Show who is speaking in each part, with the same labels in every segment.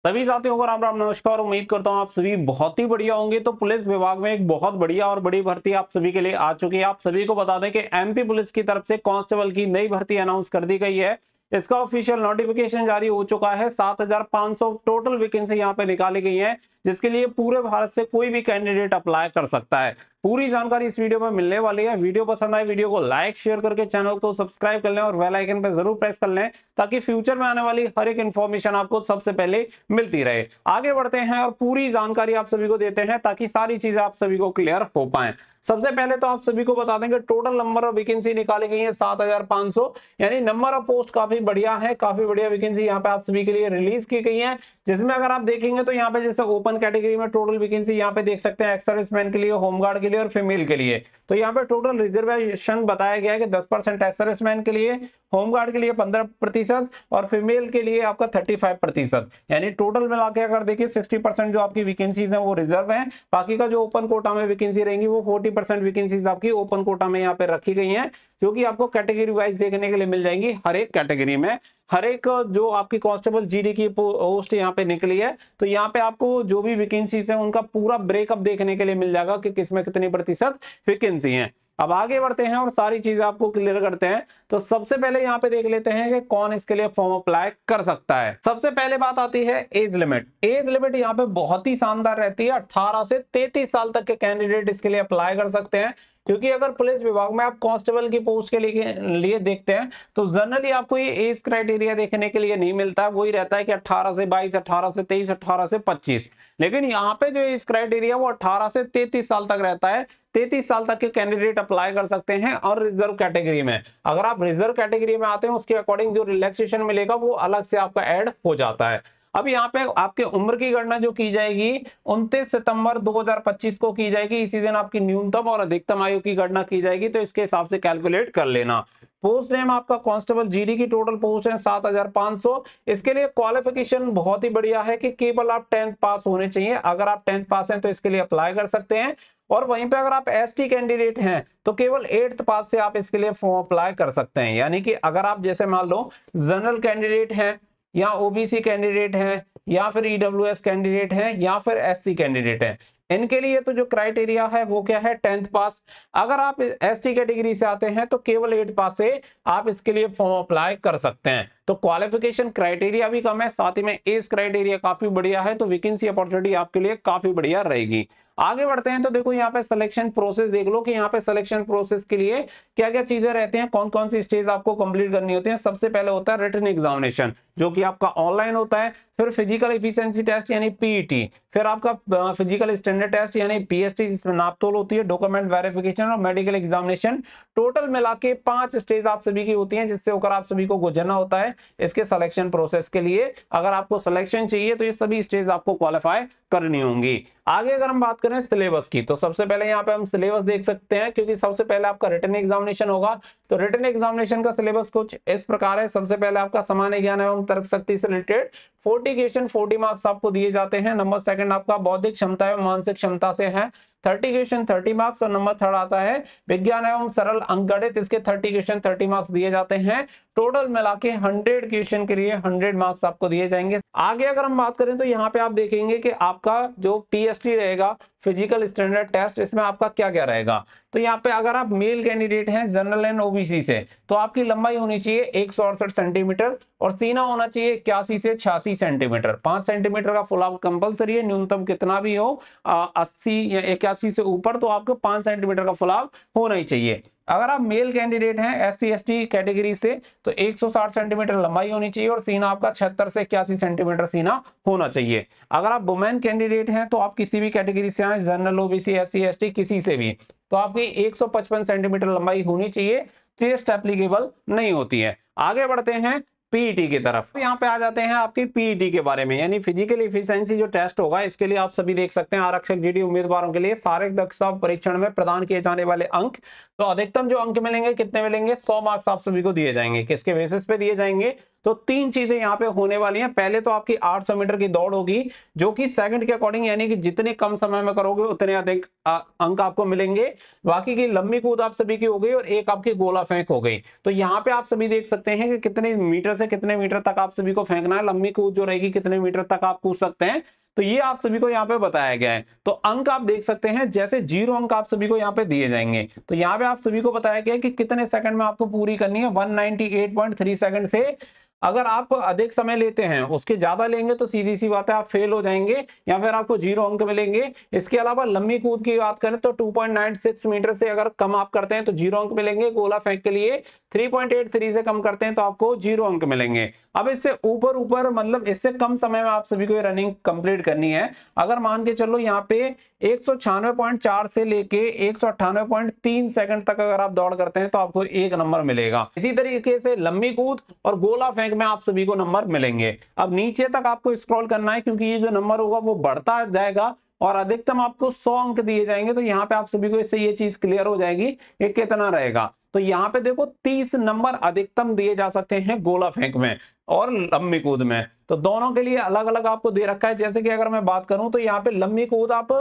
Speaker 1: सभी साथियों को राम राम नमस्कार। उम्मीद करता हूं आप सभी बहुत ही बढ़िया होंगे। तो पुलिस विभाग में एक बहुत बढ़िया और बड़ी भर्ती आप सभी के लिए आ चुकी है। आप सभी को बता दें कि एमपी पुलिस की तरफ से कांस्टेबल की नई भर्ती अनाउंस कर दी गई है। इसका ऑफिशियल नोटिफिकेशन जारी हो चुका है। 7,500 टोटल वैकेंसी यहां पे निकाली गई है, जिसके लिए पूरे भारत से कोई भी कैंडिडेट अप्लाई कर सकता है। पूरी जानकारी इस वीडियो में मिलने वाली है। वीडियो पसंद आए वीडियो को लाइक शेयर करके चैनल को सब्सक्राइब कर लें और बेल आइकन पर जरूर प्रेस कर लें, ताकि फ्यूचर में आने वाली हर एक इंफॉर्मेशन आपको सबसे पहले मिलती रहे। आगे बढ़ते हैं और पूरी जानकारी आप सभी को देते हैं, ताकि सारी चीजें आप सभी को क्लियर हो पाए। सबसे पहले तो आप सभी को बता दें कि टोटल नंबर ऑफ वैकेंसी निकाली गई है 7,500, यानी नंबर ऑफ पोस्ट काफी बढ़िया है। काफी बढ़िया वैकेंसी यहाँ पे आप सभी के लिए रिलीज की गई है, जिसमें अगर आप देखेंगे तो यहाँ पे जैसे ओपन कैटेगरी में टोटल वैकेंसी यहाँ पे देख सकते हैं एक्स सर्विसमैन के लिए, होमगार्ड के लिए और फीमेल के लिए। तो यहाँ पे टोटल रिजर्वेशन बताया गया है कि 10% एक्स सर्विसमैन के लिए, होमगार्ड के लिए 15% और फीमेल के लिए आपका 35%। यानी टोटल मिला के अगर देखिए 60% जो आपकी वैकेंसीज हैं वो रिजर्व है। बाकी का जो ओपन कोटा में वैकेंसी रहेंगी वो 40% वैकेंसीज आपकी ओपन कोटा में यहाँ पे रखी गई हैं, जो कि आपको कैटेगरी वाइज देखने के लिए मिल जाएंगी। हर एक कैटेगरी में हर एक जो आपकी कांस्टेबल जीडी की पोस्ट यहाँ पे निकली है, तो यहाँ पे आपको जो भी वैकेंसीज है उनका पूरा ब्रेकअप देखने के लिए मिल जाएगा कि किसमें कितनी प्रतिशत वैकेंसी है। अब आगे बढ़ते हैं और सारी चीजें आपको क्लियर करते हैं। तो सबसे पहले यहाँ पे देख लेते हैं कि कौन इसके लिए फॉर्म अप्लाई कर सकता है। सबसे पहले बात आती है एज लिमिट। एज लिमिट यहाँ पे बहुत ही शानदार रहती है। 18 से 33 साल तक के कैंडिडेट इसके लिए अप्लाई कर सकते हैं, क्योंकि अगर पुलिस विभाग में आप कांस्टेबल की पोस्ट के लिए देखते हैं तो जनरली आपको ये एज क्राइटेरिया देखने के लिए नहीं मिलता है। वही रहता है कि 18 से 22, 18 से 23, 18 से 25। लेकिन यहाँ पे जो एज क्राइटेरिया वो 18 से 33 साल तक रहता है। 33 साल तक के कैंडिडेट अप्लाई कर सकते हैं। और रिजर्व कैटेगरी में अगर आप रिजर्व कैटेगरी में आते हैं, उसके अकॉर्डिंग जो रिलैक्सेशन मिलेगा वो अलग से आपका ऐड हो जाता है। अब यहाँ पे आपके उम्र की गणना जो की जाएगी 29 सितंबर 2025 को की जाएगी। इसी दिन आपकी न्यूनतम और अधिकतम आयु की गणना की जाएगी, तो इसके हिसाब से कैलकुलेट कर लेना। पोस्ट नेम आपका कांस्टेबल जीडी की टोटल पोस्ट है 7,500। इसके लिए क्वालिफिकेशन बहुत ही बढ़िया है कि केवल आप 10th पास होने चाहिए। अगर आप 10th पास हैं तो इसके लिए अप्लाई कर सकते हैं। और वहीं पे अगर आप एसटी कैंडिडेट हैं तो केवल 8th पास से आप इसके लिए फॉर्म अप्लाई कर सकते हैं। यानी कि अगर आप जैसे मान लो जनरल कैंडिडेट हैं या ओबीसी कैंडिडेट हैं या फिर ईडब्ल्यूएस कैंडिडेट हैं या फिर एससी कैंडिडेट हैं, इनके लिए तो जो क्राइटेरिया है वो क्या है, 10th पास। अगर आप एसटी कैटेगरी से आते हैं तो केवल 8th पास से आप इसके लिए फॉर्म अप्लाई कर सकते हैं। तो क्वालिफिकेशन क्राइटेरिया भी कम है, साथ ही में एज क्राइटेरिया काफी बढ़िया है। तो वैकेंसी अपॉर्चुनिटी आपके लिए काफी बढ़िया रहेगी। आगे बढ़ते हैं तो देखो यहाँ पे सिलेक्शन प्रोसेस देख लो कि यहाँ पे सिलेक्शन प्रोसेस के लिए क्या क्या चीजें रहती हैं, कौन कौन सी स्टेज आपको कंप्लीट करनी होती है। सबसे पहले होता है रिटन एग्जामिनेशन, जो कि आपका ऑनलाइन होता है। फिर फिजिकल एफिशिएंसी टेस्ट यानी पीईटी, फिर आपका फिजिकल स्टैंडर्ड टेस्ट यानी पीएसटी, जिसमें नापतोल होती है, डॉक्यूमेंट वेरिफिकेशन और मेडिकल एग्जामिनेशन। टोटल मिला के 5 स्टेज आप सभी की होती हैं, जिससे होकर आप सभी को गुजरना होता है इसके सिलेक्शन प्रोसेस के लिए। अगर आपको सिलेक्शन चाहिए तो ये सभी स्टेज आपको क्वालिफाई करनी होंगी। आगे अगर हम बात करें सिलेबस की, तो सबसे पहले यहाँ पे हम सिलेबस देख सकते हैं, क्योंकि सबसे पहले आपका रिटन एग्जामिनेशन होगा। तो रिटन एग्जामिनेशन का सिलेबस कुछ इस प्रकार है। सबसे पहले आपका सामान्य ज्ञान एवं तर्क शक्ति से रिलेटेड 40 क्वेश्चन 40 मार्क्स आपको दिए जाते हैं। नंबर सेकंड आपका बौद्धिक क्षमता एवं मानसिक क्षमता से है, 30 क्वेश्चन 30 मार्क्स। और नंबर थर्ड आता है विज्ञान एवं सरल अंकगणित, इसके 30 क्वेश्चन 30 मार्क्स दिए जाते हैं। टोटल मिला के 100 क्वेश्चन के लिए 100 मार्क्स आपको दिए जाएंगे। आगे अगर हम बात करें तो यहाँ पे आप देखेंगे कि आपका जो पीएसटी रहेगा, फिजिकल स्टैंडर्ड टेस्ट, इसमें आपका क्या क्या रहेगा। तो यहाँ पे अगर आप मेल कैंडिडेट हैं जनरल एंड ओबीसी से, तो आपकी लंबाई होनी चाहिए 168 सेंटीमीटर और सीना होना चाहिए 81 से 86 सेंटीमीटर। 5 सेंटीमीटर का फुल आउट कंपलसरी है, न्यूनतम कितना भी हो 80 या 81 से ऊपर, तो आपको 5 सेंटीमीटर का फुल आउट होना ही चाहिए। अगर आप मेल कैंडिडेट हैं एससी एसटी कैटेगरी से, तो 160 सेंटीमीटर लंबाई होनी चाहिए और सीना आपका 76 से 81 सेंटीमीटर सीना होना चाहिए। अगर आप वुमेन कैंडिडेट हैं तो आप किसी भी कैटेगरी से आए, जनरल ओबीसी एससी एसटी किसी से भी, तो आपकी 155 सेंटीमीटर लंबाई होनी चाहिए। चेस्ट एप्लीकेबल नहीं होती है। आगे बढ़ते हैं पीईटी की तरफ। यहाँ पे आ जाते हैं आपकी पीईटी के बारे में, यानी फिजिकल एफिशिएंसी जो टेस्ट होगा, इसके लिए आप सभी देख सकते हैं आरक्षक जीडी उम्मीदवारों के लिए शारीरिक दक्षता परीक्षण में प्रदान किए जाने वाले अंक। तो अधिकतम जो अंक मिलेंगे कितने मिलेंगे, 100 मार्क्स आप सभी को दिए जाएंगे। किसके बेसिस पे दिए जाएंगे, तो तीन चीजें यहाँ पे होने वाली हैं। पहले तो आपकी 800 मीटर की दौड़ होगी जो कि सेकंड के अकॉर्डिंग, यानी कि जितने कम समय में करोगे उतने अधिक अंक आपको मिलेंगे। बाकी की लंबी कूद आप सभी की हो गई और एक आपकी गोला फेंक हो गई। तो यहाँ पे आप सभी देख सकते हैं कि कितने मीटर से कितने मीटर तक आप सभी को फेंकना है, लंबी कूद जो रहेगी कितने मीटर तक आप कूद सकते हैं, तो ये आप सभी को यहाँ पे बताया गया है। तो अंक आप देख सकते हैं, जैसे 0 अंक आप सभी को यहाँ पे दिए जाएंगे। तो यहाँ पे आप सभी को बताया गया है कि कितने सेकंड में आपको पूरी करनी है, 198.3 सेकंड से। अगर आप अधिक समय लेते हैं, उसके ज्यादा लेंगे तो सीधी सी बात है आप फेल हो जाएंगे या फिर आपको 0 अंक मिलेंगे। इसके अलावा लंबी कूद की बात करें तो 2.96 मीटर से अगर कम आप करते हैं तो 0 अंक मिलेंगे। गोला फेंक के लिए 3.83 से कम करते हैं तो आपको 0 अंक मिलेंगे। अब इससे ऊपर मतलब इससे कम समय में आप सभी को ये रनिंग कंप्लीट करनी है। अगर मान के चलो यहाँ पे 196.4 से लेके 198.3 सेकंड तक अगर आप दौड़ करते हैं तो आपको 1 नंबर मिलेगा। इसी तरीके से लंबी कूद और गोला फेंक में आप सभी को नंबर मिलेंगे। अब नीचे तक आपको स्क्रॉल करना है क्योंकि ये जो नंबर होगा वो बढ़ता जाएगा और अधिकतम आपको 100 अंक दिए जाएंगे। तो यहाँ पे आप सभी को इससे ये चीज क्लियर हो जाएगी कि कितना रहेगा। तो यहाँ पे देखो 30 नंबर अधिकतम दिए जा सकते हैं गोला फेंक में और लंबी कूद में। तो दोनों के लिए अलग अलग आपको दे रखा है। जैसे कि अगर मैं बात करूं तो यहाँ पे लंबी कूद आप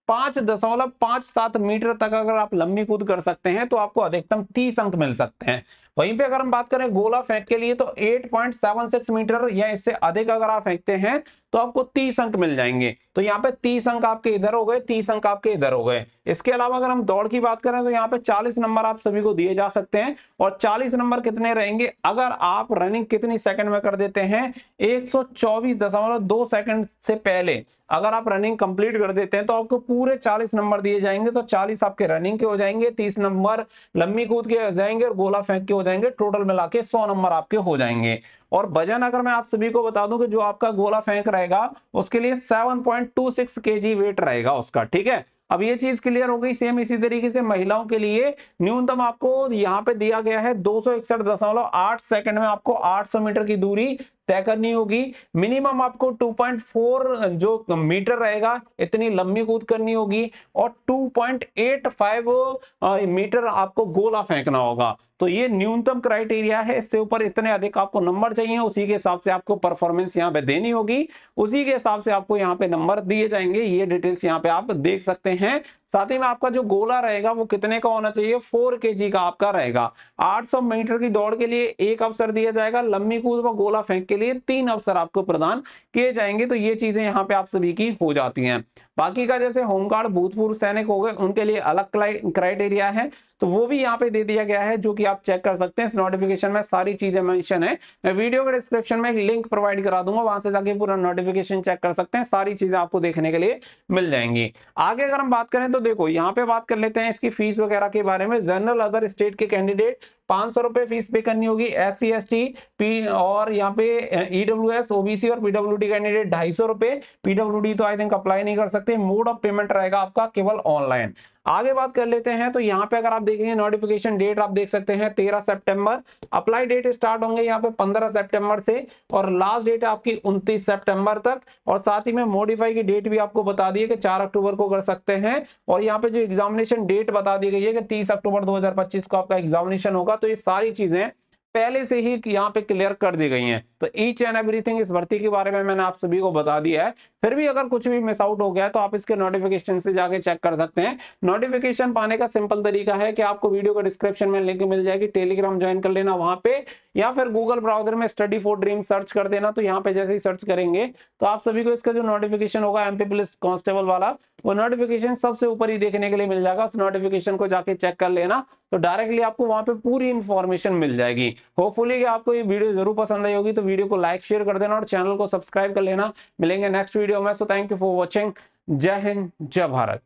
Speaker 1: 5.57 मीटर तक अगर आप लंबी कूद कर सकते हैं तो आपको अधिकतम 30 अंक मिल सकते हैं। वहीं पे अगर हम बात करें गोला फेंक के लिए तो 8.76 मीटर या इससे अधिक अगर आप फेंकते हैं तो आपको 30 अंक मिल जाएंगे। तो यहाँ पे 30 अंक आपके इधर हो गए, 30 अंक आपके इधर हो गए। इसके अलावा अगर हम दौड़ की बात करें तो यहाँ पे 40 नंबर आप सभी को दिए जा सकते हैं। और 40 नंबर कितने रहेंगे, अगर आप रनिंग कितनी सेकंड में कर देते हैं, 124.2 सेकंड से पहले अगर आप रनिंग कंप्लीट कर देते हैं तो आपको पूरे 40 नंबर दिए जाएंगे। तो 40 आपके रनिंग के हो जाएंगे, 30 नंबर लंबी कूद के हो जाएंगे और गोला फेंक के हो जाएंगे। टोटल मिला के 100 नंबर आपके हो जाएंगे। और वजन अगर मैं आप सभी को बता दूं कि जो आपका गोला फेंक रहेगा उसके लिए 7.26 kg वेट रहेगा उसका, ठीक है। अब ये चीज क्लियर हो गई। सेम इसी तरीके से महिलाओं के लिए न्यूनतम आपको यहाँ पे दिया गया है 261.8 सेकंड में आपको 800 मीटर की दूरी तय करनी होगी। मिनिमम आपको 2.4 जो मीटर रहेगा इतनी लंबी कूद करनी होगी और 2.85 मीटर आपको गोला फेंकना होगा। तो ये न्यूनतम क्राइटेरिया है। इससे ऊपर इतने अधिक आपको नंबर चाहिए, उसी के हिसाब से आपको परफॉर्मेंस यहाँ पे देनी होगी, उसी के हिसाब से आपको यहाँ पे नंबर दिए जाएंगे। ये डिटेल्स यहाँ पे आप देख सकते हैं। साथ ही में आपका जो गोला रहेगा वो कितने का होना चाहिए, 4 kg का आपका रहेगा। 800 मीटर की दौड़ के लिए 1 अवसर दिया जाएगा, लंबी कूद व गोला फेंक के लिए 3 अवसर आपको प्रदान किए जाएंगे। तो ये चीजें यहाँ पे आप सभी की हो जाती हैं। बाकी का जैसे होमगार्ड भूतपूर्व सैनिक हो गए उनके लिए अलग क्राइटेरिया है, तो वो भी यहाँ पे दे दिया गया है जो कि आप चेक कर सकते हैं। इस नोटिफिकेशन में सारी चीजें मेंशन है। मैं वीडियो के डिस्क्रिप्शन में एक लिंक प्रोवाइड करा दूंगा, वहां से जाके पूरा नोटिफिकेशन चेक कर सकते हैं। सारी चीजें आपको देखने के लिए मिल जाएंगी। आगे अगर हम बात करें तो देखो यहाँ पे बात कर लेते हैं इसकी फीस वगैरह के बारे में। जनरल अदर स्टेट के कैंडिडेट 500 रुपए फीस पे करनी होगी। SC ST पी और यहाँ पे EWS OBC और PWD कैंडिडेट 250 रुपए। PWD तो आई थिंक अप्लाई नहीं कर सकते। मोड ऑफ पेमेंट रहेगा आपका केवल ऑनलाइन। आगे बात कर लेते हैं तो यहाँ पे अगर आप देखेंगे नोटिफिकेशन डेट आप देख सकते हैं 13 सितंबर। अप्लाई डेट स्टार्ट होंगे यहाँ पे 15 सितंबर से और लास्ट डेट आपकी 29 सितंबर तक। और साथ ही में मॉडिफाई की डेट भी आपको बता दी है कि 4 अक्टूबर को कर सकते हैं। और यहाँ पे जो एग्जामिनेशन डेट बता दी गई है कि 30 अक्टूबर 2025 को आपका एग्जामिनेशन होगा। तो ये सारी चीजें पहले से ही यहाँ पे क्लियर कर दी गई हैं। तो ईच एंड एवरीथिंग इस भर्ती के बारे में मैंने आप सभी को बता दिया है। फिर भी अगर कुछ भी मिस आउट हो गया है तो आप इसके नोटिफिकेशन से जाके चेक कर सकते हैं। नोटिफिकेशन पाने का सिंपल तरीका है कि आपको वीडियो के डिस्क्रिप्शन में लिंक मिल जाएगी, टेलीग्राम ज्वाइन कर लेना वहां पे, या फिर गूगल ब्राउजर में स्टडी फॉर ड्रीम सर्च कर देना। तो यहाँ पे जैसे ही सर्च करेंगे तो आप सभी को इसका जो नोटिफिकेशन होगा MP पुलिस कांस्टेबल वाला, वो नोटिफिकेशन सबसे ऊपर ही देखने के लिए मिल जाएगा। उस नोटिफिकेशन को जाके चेक कर लेना, तो डायरेक्टली आपको वहां पे पूरी इंफॉर्मेशन मिल जाएगी। होपफुली कि आपको ये वीडियो जरूर पसंद आई होगी, तो वीडियो को लाइक शेयर कर देना और चैनल को सब्सक्राइब कर लेना। मिलेंगे नेक्स्ट वीडियो में। So thank you for watching. जय हिंद, जय भारत।